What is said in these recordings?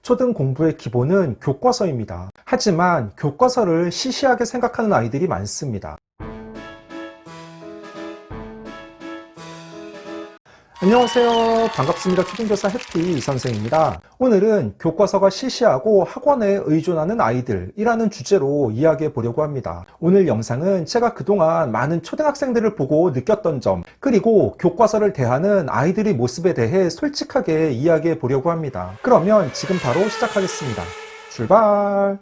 초등 공부의 기본은 교과서입니다. 하지만 교과서를 시시하게 생각하는 아이들이 많습니다. 안녕하세요. 반갑습니다. 초등교사 해피 이선생입니다. 오늘은 교과서가 시시하고 학원에 의존하는 아이들이라는 주제로 이야기해 보려고 합니다. 오늘 영상은 제가 그동안 많은 초등학생들을 보고 느꼈던 점, 그리고 교과서를 대하는 아이들의 모습에 대해 솔직하게 이야기해 보려고 합니다. 그러면 지금 바로 시작하겠습니다. 출발!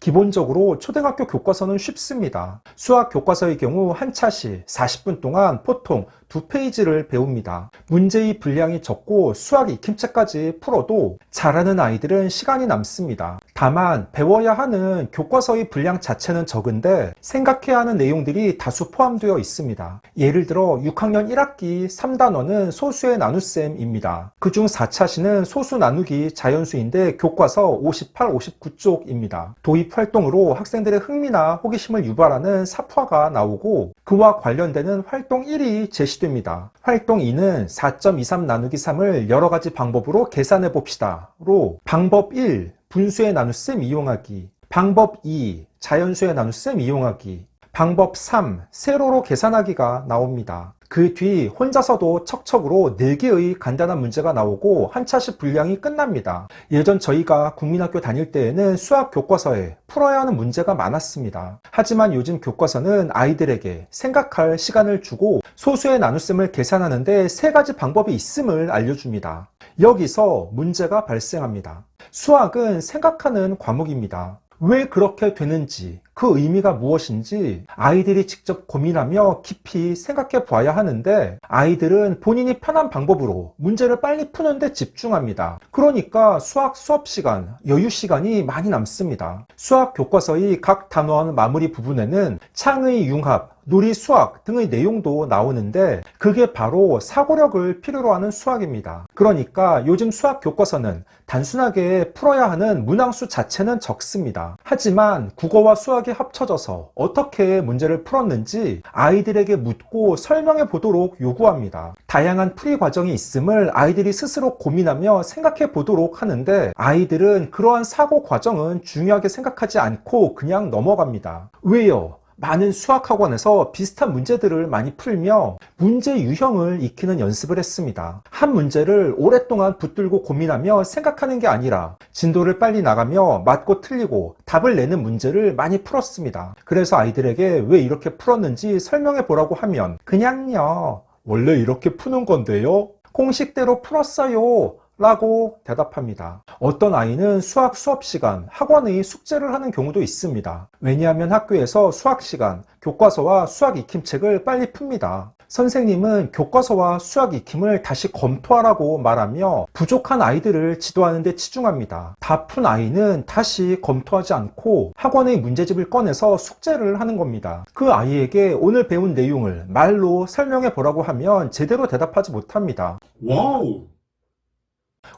기본적으로 초등학교 교과서는 쉽습니다. 수학 교과서의 경우 한 차시 40분 동안 보통 2페이지를 배웁니다. 문제의 분량이 적고 수학 익힘책까지 풀어도 잘하는 아이들은 시간이 남습니다. 다만 배워야 하는 교과서의 분량 자체는 적은데 생각해야 하는 내용들이 다수 포함되어 있습니다. 예를 들어 6학년 1학기 3단원은 소수의 나눗셈입니다. 그중 4차시는 소수 나누기 자연수인데 교과서 58, 59쪽입니다. 도입 활동으로 학생들의 흥미나 호기심을 유발하는 사포화가 나오고 그와 관련되는 활동 1이 제시됩니다. 활동 2는 4.23 나누기 3을 여러가지 방법으로 계산해 봅시다 로 방법 1. 분수의 나눗셈 이용하기, 방법 2. 자연수의 나눗셈 이용하기, 방법 3. 세로로 계산하기가 나옵니다. 그 뒤 혼자서도 척척으로 4개의 간단한 문제가 나오고 한 차시 분량이 끝납니다. 예전 저희가 국민학교 다닐 때에는 수학 교과서에 풀어야 하는 문제가 많았습니다. 하지만 요즘 교과서는 아이들에게 생각할 시간을 주고 소수의 나눗셈을 계산하는데 3가지 방법이 있음을 알려줍니다. 여기서 문제가 발생합니다. 수학은 생각하는 과목입니다. 왜 그렇게 되는지, 그 의미가 무엇인지 아이들이 직접 고민하며 깊이 생각해 봐야 하는데 아이들은 본인이 편한 방법으로 문제를 빨리 푸는 데 집중합니다. 그러니까 수학 수업 시간, 여유 시간이 많이 남습니다. 수학 교과서의 각 단원 마무리 부분에는 창의 융합, 놀이 수학 등의 내용도 나오는데 그게 바로 사고력을 필요로 하는 수학입니다. 그러니까 요즘 수학 교과서는 단순하게 풀어야 하는 문항수 자체는 적습니다. 하지만 국어와 수학이 합쳐져서 어떻게 문제를 풀었는지 아이들에게 묻고 설명해 보도록 요구합니다. 다양한 풀이 과정이 있음을 아이들이 스스로 고민하며 생각해 보도록 하는데 아이들은 그러한 사고 과정은 중요하게 생각하지 않고 그냥 넘어갑니다. 왜요? 많은 수학학원에서 비슷한 문제들을 많이 풀며 문제 유형을 익히는 연습을 했습니다. 한 문제를 오랫동안 붙들고 고민하며 생각하는 게 아니라 진도를 빨리 나가며 맞고 틀리고 답을 내는 문제를 많이 풀었습니다. 그래서 아이들에게 왜 이렇게 풀었는지 설명해 보라고 하면 그냥요, 원래 이렇게 푸는 건데요, 공식대로 풀었어요 라고 대답합니다. 어떤 아이는 수학 수업 시간, 학원의 숙제를 하는 경우도 있습니다. 왜냐하면 학교에서 수학 시간, 교과서와 수학 익힘책을 빨리 풉니다. 선생님은 교과서와 수학 익힘을 다시 검토하라고 말하며 부족한 아이들을 지도하는 데 치중합니다. 다 푼 아이는 다시 검토하지 않고 학원의 문제집을 꺼내서 숙제를 하는 겁니다. 그 아이에게 오늘 배운 내용을 말로 설명해 보라고 하면 제대로 대답하지 못합니다. 와우!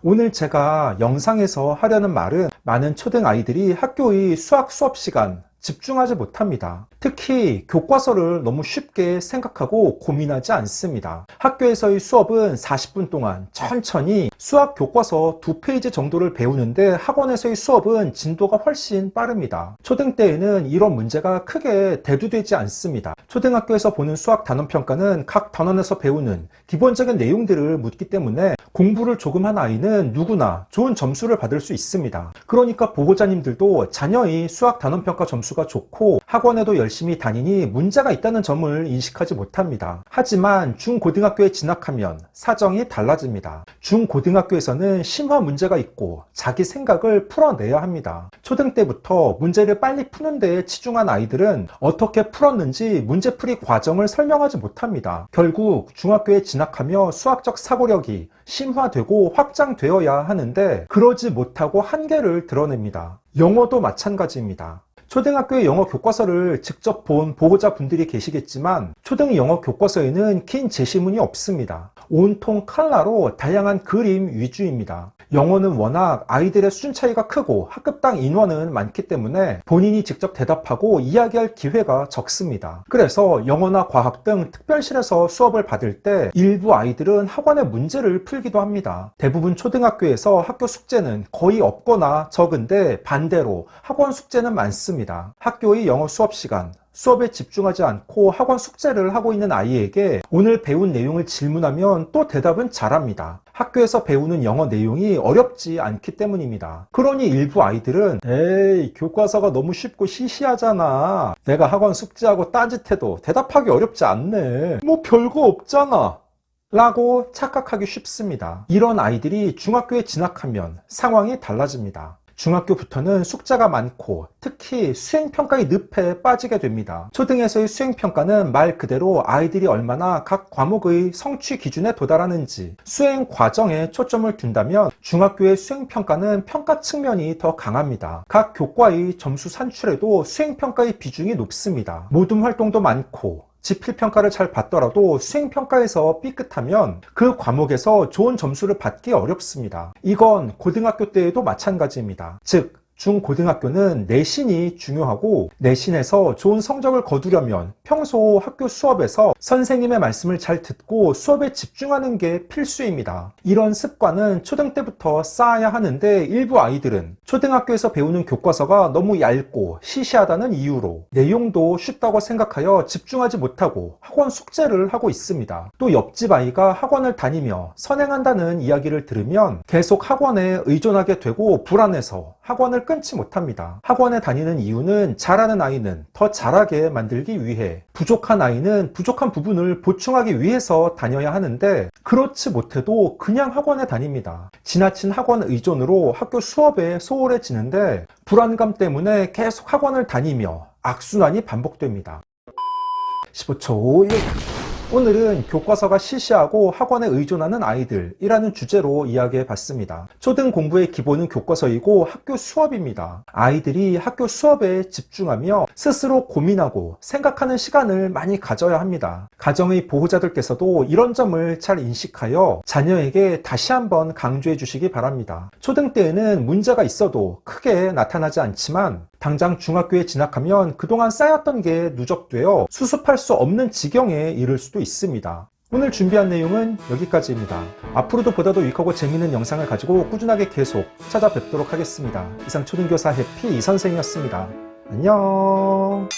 오늘 제가 영상에서 하려는 말은 많은 초등 아이들이 학교의 수학 수업 시간 집중하지 못합니다. 특히 교과서를 너무 쉽게 생각하고 고민하지 않습니다. 학교에서의 수업은 40분 동안 천천히 수학 교과서 2페이지 정도를 배우는데 학원에서의 수업은 진도가 훨씬 빠릅니다. 초등 때에는 이런 문제가 크게 대두되지 않습니다. 초등학교에서 보는 수학 단원평가는 각 단원에서 배우는 기본적인 내용들을 묻기 때문에 공부를 조금 한 아이는 누구나 좋은 점수를 받을 수 있습니다. 그러니까 보호자님들도 자녀의 수학 단원평가 점수가 좋고 학원에도 열심히 다니니 문제가 있다는 점을 인식하지 못합니다. 하지만 중고등학교에 진학하면 사정이 달라집니다. 중고등학교에서는 심화 문제가 있고 자기 생각을 풀어내야 합니다. 초등 때부터 문제를 빨리 푸는 데에 치중한 아이들은 어떻게 풀었는지 문제풀이 과정을 설명하지 못합니다. 결국 중학교에 진학하며 수학적 사고력이 심화되고 확장되어야 하는데 그러지 못하고 한계를 드러냅니다. 영어도 마찬가지입니다. 초등학교의 영어 교과서를 직접 본 보호자분들이 계시겠지만 초등 영어 교과서에는 긴 제시문이 없습니다. 온통 칼라로 다양한 그림 위주입니다. 영어는 워낙 아이들의 수준 차이가 크고 학급당 인원은 많기 때문에 본인이 직접 대답하고 이야기할 기회가 적습니다. 그래서 영어나 과학 등 특별실에서 수업을 받을 때 일부 아이들은 학원의 문제를 풀기도 합니다. 대부분 초등학교에서 학교 숙제는 거의 없거나 적은데 반대로 학원 숙제는 많습니다. 학교의 영어 수업 시간, 수업에 집중하지 않고 학원 숙제를 하고 있는 아이에게 오늘 배운 내용을 질문하면 또 대답은 잘합니다. 학교에서 배우는 영어 내용이 어렵지 않기 때문입니다. 그러니 일부 아이들은 에이, 교과서가 너무 쉽고 시시하잖아. 내가 학원 숙제하고 딴짓해도 대답하기 어렵지 않네. 뭐 별거 없잖아. 라고 착각하기 쉽습니다. 이런 아이들이 중학교에 진학하면 상황이 달라집니다. 중학교부터는 숙제가 많고 특히 수행평가의 늪에 빠지게 됩니다. 초등에서의 수행평가는 말 그대로 아이들이 얼마나 각 과목의 성취 기준에 도달하는지 수행 과정에 초점을 둔다면 중학교의 수행평가는 평가 측면이 더 강합니다. 각 교과의 점수 산출에도 수행평가의 비중이 높습니다. 모둠 활동도 많고 지필평가를 잘 받더라도 수행평가에서 삐끗하면 그 과목에서 좋은 점수를 받기 어렵습니다. 이건 고등학교 때에도 마찬가지입니다. 즉, 중고등학교는 내신이 중요하고 내신에서 좋은 성적을 거두려면 평소 학교 수업에서 선생님의 말씀을 잘 듣고 수업에 집중하는 게 필수입니다. 이런 습관은 초등 때부터 쌓아야 하는데 일부 아이들은 초등학교에서 배우는 교과서가 너무 얇고 시시하다는 이유로 내용도 쉽다고 생각하여 집중하지 못하고 학원 숙제를 하고 있습니다. 또 옆집 아이가 학원을 다니며 선행한다는 이야기를 들으면 계속 학원에 의존하게 되고 불안해서 학원을 끊지 못합니다. 학원에 다니는 이유는 잘하는 아이는 더 잘하게 만들기 위해, 부족한 아이는 부족한 부분을 보충하기 위해서 다녀야 하는데 그렇지 못해도 그냥 학원에 다닙니다. 지나친 학원 의존으로 학교 수업에 소홀해지는데 불안감 때문에 계속 학원을 다니며 악순환이 반복됩니다. 15초 1. 오늘은 교과서가 시시하고 학원에 의존하는 아이들이라는 주제로 이야기해 봤습니다. 초등 공부의 기본은 교과서이고 학교 수업입니다. 아이들이 학교 수업에 집중하며 스스로 고민하고 생각하는 시간을 많이 가져야 합니다. 가정의 보호자들께서도 이런 점을 잘 인식하여 자녀에게 다시 한번 강조해 주시기 바랍니다. 초등 때에는 문제가 있어도 크게 나타나지 않지만 당장 중학교에 진학하면 그동안 쌓였던 게 누적되어 수습할 수 없는 지경에 이를 수도 있습니다. 오늘 준비한 내용은 여기까지입니다. 앞으로도 보다 더 유익하고 재미있는 영상을 가지고 꾸준하게 계속 찾아뵙도록 하겠습니다. 이상 초등교사 해피 이선생이었습니다. 안녕.